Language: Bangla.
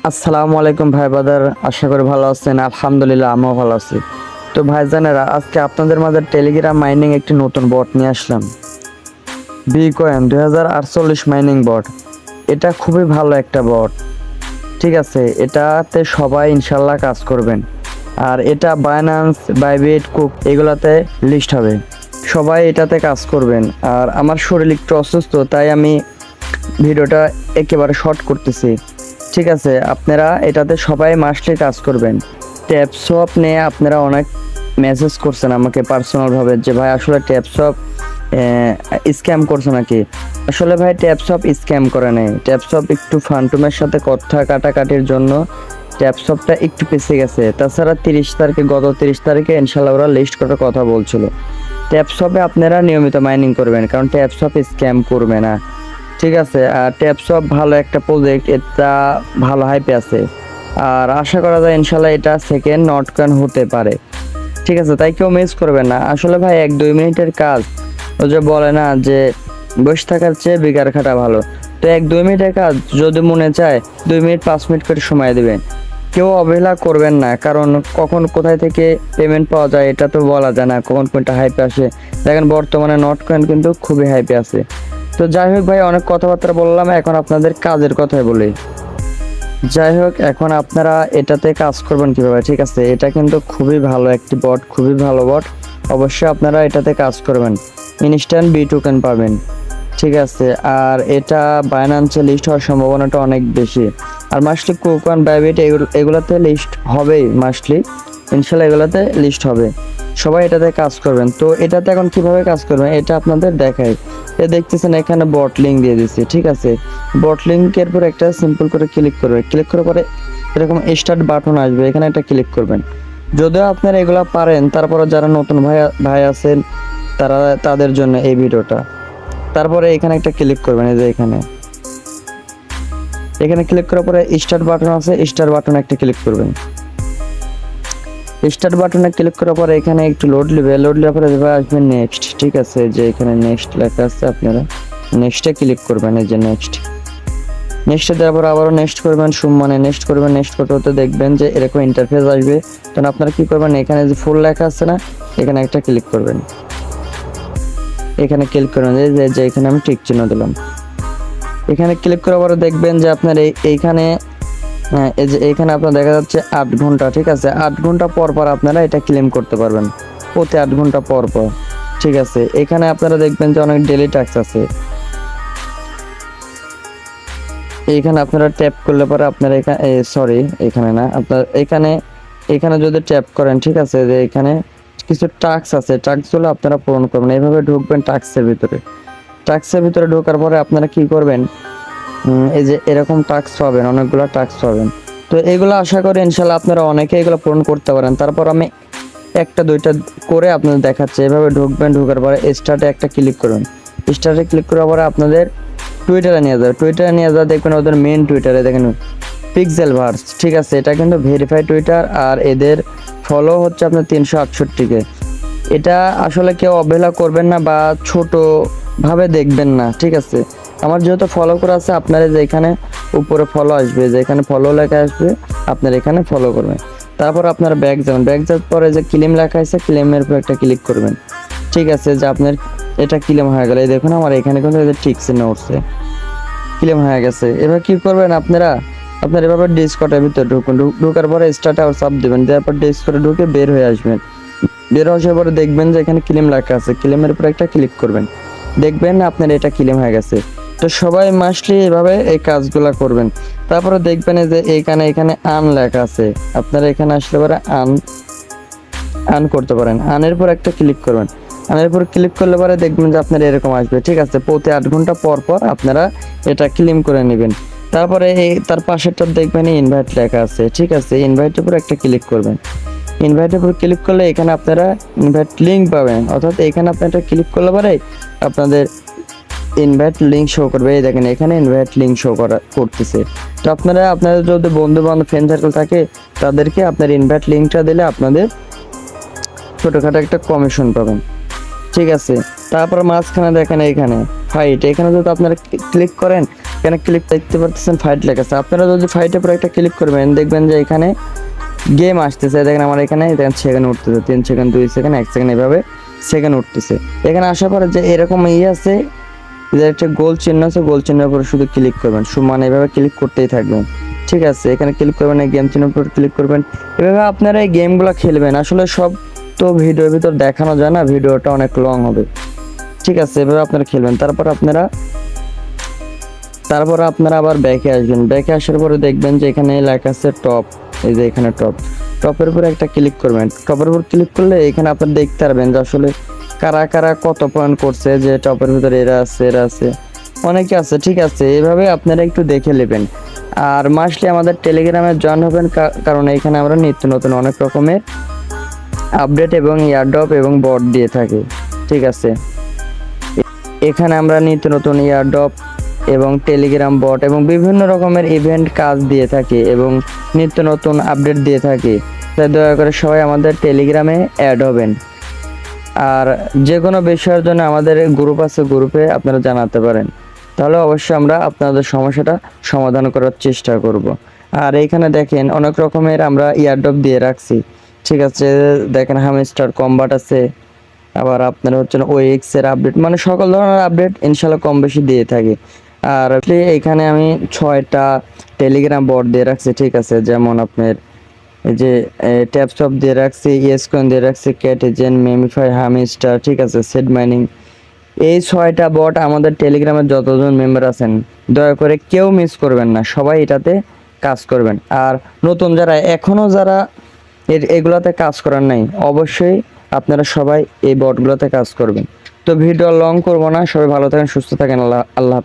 আসসালামু আলাইকুম ভাই বাদার, আশা করি ভালো আছেন। আলহামদুলিল্লাহ আমিও ভালো আছি। তো ভাইজানেরা, আজকে আপনাদের মাঝে টেলিগ্রাম মাইনিং একটি নতুন বট নিয়ে আসলাম। বিকয়েন 2048 মাইনিং বট। এটা খুবই ভালো একটা বট। ঠিক আছে, এটাতে সবাই ইনশাল্লাহ কাজ করবেন। আর এটা বাইন্যান্স, বাইবিট, কুক এগুলাতে লিস্ট হবে। সবাই এটাতে কাজ করবেন। আর আমার শরীর একটু অসুস্থ, তাই আমি ভিডিওটা একেবারে শর্ট করতেছি। ঠিক আছে, আপনারা এটাতে সবাই মাসলি কাজ করবেন। ট্যাপসপ নিয়ে আপনারা অনেক মেসেজ করছেন আমাকে পার্সোনালভাবে যে ভাই আসলে ট্যাপসপ স্ক্যাম করছে নাকি। আসলে ভাই ট্যাপসপ স্ক্যাম করে নেই। ট্যাপসপ একটু ফান্টুমের সাথে কথা কাটাকাটির জন্য ট্যাপসপটা একটু পিছিয়ে গেছে। তাছাড়া গত 30 তারিখে ইনশাল্লাহ ওরা লিস্ট করার কথা বলছিল। ট্যাপসপে আপনারা নিয়মিত মাইনিং করবেন, কারণ ট্যাপসপ স্ক্যাম করবে না। ঠিক আছে, আর ট্যাপসপ ভালো একটা প্রজেক্ট, এটা ভালো হাইপে আছে। আর আশা করা যায় ইনশাল্লাহ এটা সেকেন্ড নটকয়েন হতে পারে। ঠিক আছে, তাই কেউ মিস করবে না। আসলে ভাই 1-2 মিনিটের কাজ, ও যে বলে না যে বসে থাকার চেয়ে বেকার খাটা ভালো। তো 1-2 মিনিটের কাজ যদি মনে চায় 2 মিনিট 5 মিনিট করে সময় দেবেন। কেউ অবহেলা করবেন না, কারণ কখন কোথায় থেকে পেমেন্ট পাওয়া যায় এটা তো বলা যায় না, কখন কোনটা হাইপে আসে। দেখেন বর্তমানে নটকয়েন কিন্তু খুবই হাইপে আছে। তো যাই হোক ভাই, অনেক কথাবার্তা বললাম, এখন আপনাদের কাজের কথাই বলি। যাই হোক, এখন আপনারা এটাতে কাজ করবেন কিভাবে। ঠিক আছে, এটা কিন্তু খুবই ভালো একটি বট, খুবই ভালো বট। অবশ্যই আপনারা এটাতে কাজ করবেন, ইনস্ট্যান্ট বি টোকেন পাবেন। ঠিক আছে, আর এটা বাইন্যান্সে লিস্ট হওয়ার সম্ভাবনাটা অনেক বেশি। আর মাসলি কুকন, বাইবিট এগুলাতে লিস্ট হবেই, মাসলি ইনশাল্লাহ এগুলাতে লিস্ট হবে। সবাই এটাতে কাজ করবেন। তো এটাতে এখন কিভাবে কাজ করবেন এটা আপনাদের দেখাই। দেখতেছেন এখানে বট লিঙ্ক দিয়ে দিচ্ছি। ঠিক আছে, বট লিঙ্কের পর একটা সিম্পল করে ক্লিক করবে। ক্লিক করার পরে এরকম স্টার্ট বাটন আসবে, এখানে একটা ক্লিক করবেন। যদিও আপনারা এগুলা পারেন, তারপরে যারা নতুন ভাই আছেন তাদের জন্য এই ভিডিওটা। তারপরে এখানে একটা ক্লিক করবেন, এই যে এখানে ক্লিক করার পরে স্টার্ট বাটন আছে, স্টার বাটনে একটা ক্লিক করবেন। স্টার্ট বাটনে ক্লিক করার পরে এখানে একটু লোড নেবে, লোড নেওয়ার পরে আসবে নেক্সট। ঠিক আছে, যে এখানে নেক্সট লেখা আছে, আপনারা নেক্সটে ক্লিক করবেন। এই যে নেক্সটে দেওয়ার পর আবারও নেক্সট করবেন, নেক্সট করবেন। নেক্সট করতে হতে দেখবেন যে এরকম ইন্টারফেস আসবে। তখন আপনারা কি করবেন, এখানে যে ফুল লেখা আছে না, এখানে একটা ক্লিক করবেন। এখানে ক্লিক করবেন, যে এখানে আমি টিক চিহ্ন দিলাম। এখানে ক্লিক করার পরে দেখবেন যে আপনার এইখানে এই যে এখানে আপনার দেখা যাচ্ছে 8 ঘন্টা। ঠিক আছে, 8 ঘন্টা পর পর আপনারা এটা ক্লেম করতে পারবেন, প্রতি 8 ঘন্টা পর পর। ঠিক আছে, এখানে আপনারা দেখবেন যে অনেক ডেলি ট্যাক্স আছে। এইখানে আপনারা ট্যাপ করলে পরে আপনারা এখানে না, আপনার এখানে যদি ট্যাপ করেন, ঠিক আছে, যে এখানে কিছু টাস্ক আছে, টাস্কগুলো আপনারা পূরণ করবেন। এইভাবে ঢুকবেন টাস্কের ভিতরে ঢোকার পরে আপনারা কি করবেন, এই যে এরকম টাস্ক পাবেন, অনেকগুলো টাস্ক পাবেন। তো এগুলো আশা করি ইনশাল্লাহ আপনারা অনেকে এগুলো পূরণ করতে পারেন। তারপর আমি 1-2টা করে আপনাদের দেখাচ্ছি। এভাবে ঢুকবেন, ঢোকার পরে স্টার্টে একটা ক্লিক করবেন। স্টার্টে ক্লিক করার পরে আপনাদের টুইটারে নিয়ে যাবে। দেখবেন ওদের মেন টুইটারে দেখেন পিক্সেল ভার্স। ঠিক আছে, এটা কিন্তু ভেরিফাইড টুইটার, আর এদের ফলো হচ্ছে আপনার 368কে। এটা আসলে কেউ অবহেলা করবেন না বা ছোট ভাবে দেখবেন না। ঠিক আছে, আমার যেহেতু ফলো করা আছে, আপনারা যে এখানে উপরে ফলো আসবে, যে এখানে ফলো লেখা আসবে, আপনারা এখানে ফলো করবেন। তারপর আপনারা ব্যাক যাওয়ার পরে যে ক্লেম লেখা আছে, ক্লেমের উপর একটা ক্লিক করবেন। ঠিক আছে, যে আপনার এটা ক্লেম হয়ে গেল। এই দেখুন আমার এখানে কিন্তু টিক চিহ্ন উঠছে, ক্লেম হয়ে গেছে। এবার কি করবেন আপনারা এভাবে ডিসকর্ডের ভিতরে ঢোকার পরে স্টার্ট আবার চাপ দেবেন। দেওয়ার পর ডিসকর্ডে ঢুকে বের হয়ে আসবেন। বের হওয়ার পরে দেখবেন যে এখানে ক্লেম লেখা আছে, ক্লেমের উপর একটা ক্লিক করবেন। দেখবেন আপনার এটা ক্লেম হয়ে গেছে। তো সবাই মাসলি এভাবে এই কাজগুলা করবেন। তারপরে দেখবেন যে এখানে আন লেখা আছে, আপনারা এখানে আসলে পরে আন করতে পারেন। আনের পর একটা ক্লিক করবেন। আনের পর ক্লিক করলে পরে দেখবেন যে আপনার এরকম আসবে। ঠিক আছে, প্রতি 8 ঘন্টা পর পর আপনারা এটা ক্লেম করে নেবেন। তারপরে তার পাশেরটা দেখবেন ইনভাইট লেখা আছে। ঠিক আছে, ইনভাইটের উপর একটা ক্লিক করবেন। ইনভাইটের উপর ক্লিক করলে এখানে আপনারা ইনভাইট লিঙ্ক পাবেন, অর্থাৎ এখানে আপনি একটা ক্লিক করলে পরে আপনাদের ইনভাইট লিঙ্ক শো করবে। এই দেখেন এখানে ইনভাইট লিঙ্ক শো করতেছে। তো আপনাদের যদি বন্ধু বান্ধব ফ্রেন্ড সার্কেল থাকে, তাদেরকে আপনার ইনভাইট লিঙ্কটা দিলে আপনাদের ছোটখাটো একটা কমিশন পাবেন। ঠিক আছে, তারপর মাঝখানে দেখেন এখানে ফাইট, এখানে যদি আপনারা ক্লিক করেন এখানে ক্লিক দেখতে পাচ্ছেন ফাইট লেখা আছে। আপনারা যদি ফাইটের উপর একটা ক্লিক করবেন দেখবেন যে এখানে গেম আসতেছে। দেখেন আমার এখানে দেখেন সেকেন্ড উঠতেছে, 3 সেকেন্ড, 2 সেকেন্ড, 1 সেকেন্ড, এভাবে সেকেন্ড উঠতেছে। এখানে আসার পরে যে এরকম আছে, যে একটা গোল চিহ্ন আছে, গোল চিহ্নের উপর শুধু ক্লিক করবেন, মানে এভাবে ক্লিক করতেই থাকবেন। ঠিক আছে, এখানে ক্লিক করবেন, এই গেম চিহ্নের উপর ক্লিক করবেন। এভাবে আপনারা এই গেমগুলো খেলবেন। আসলে সব তো ভিডিওর ভিতর দেখানো যায় না, ভিডিওটা অনেক লং হবে। ঠিক আছে, এভাবে আপনারা খেলবেন। তারপর আপনারা আবার ব্যাকে আসবেন। ব্যাকে আসার পরে দেখবেন যে এখানে লেখা আছে টপ। এই যে এখানে টপের উপর একটা ক্লিক করবেন। টপের উপর ক্লিক করলে এখানে আপনারা দেখতে পারবেন যে আসলে কারা কারা কত পয়েন্ট করছে, যে টপের ভিতরে এরা আছে, অনেকে আছে। ঠিক আছে, এইভাবে আপনারা একটু দেখে নেবেন। আর মাসলি আমাদের টেলিগ্রামে জয়েন হবেন, কারণ এখানে আমরা নিত্য নতুন অনেক রকমের আপডেট এবং ইয়ারড্রপ এবং বট দিয়ে থাকি। ঠিক আছে, এখানে আমরা নিত্য নতুন ইয়ারড্রপ এবং টেলিগ্রাম বট এবং বিভিন্ন রকমের ইভেন্ট কাজ দিয়ে থাকি এবং নিত্য নতুন আপডেট দিয়ে থাকি। তাই দয়া করে সবাই আমাদের টেলিগ্রামে অ্যাড হবেন। আর যে কোনো বিষয়ের জন্য আমাদের গ্রুপ আছে, গ্রুপে আপনারা জানাতে পারেন, তাহলে অবশ্যই আমরা আপনাদের সমস্যাটা সমাধান করার চেষ্টা করব। আর এইখানে দেখেন অনেক রকমের আমরা ইয়ারড্রপ দিয়ে রাখছি। ঠিক আছে, দেখেন হামস্টার কম্বাট আছে, আবার আপনার হচ্ছে ওএক্স এর আপডেট, মানে সকল ধরনের আপডেট ইনশাল্লাহ কম বেশি দিয়ে থাকি। আর এখানে আমি 6টা টেলিগ্রাম বট দিয়ে রাখছি। ঠিক আছে, যেমন আপনার এই যে ট্যাপসপ দিয়ে রাখছি, ইয়েসকয়েন দিয়ে রাখছি, ক্যাটেজেন, মেমিফাই, হামিস্টার। ঠিক আছে, সেড মাইনিং। এই 6টা বট আমাদের টেলিগ্রামের যতজন মেম্বার আছেন দয়া করে কেউ মিস করবেন না, সবাই এটাতে কাজ করবেন। আর নতুন যারা এগুলাতে কাজ করার নাই, অবশ্যই আপনারা সবাই এই বটগুলোতে কাজ করবেন। তো ভিডিও লং করবো না, সবাই ভালো থাকেন, সুস্থ থাকেন। আল্লাহ হাফেজ।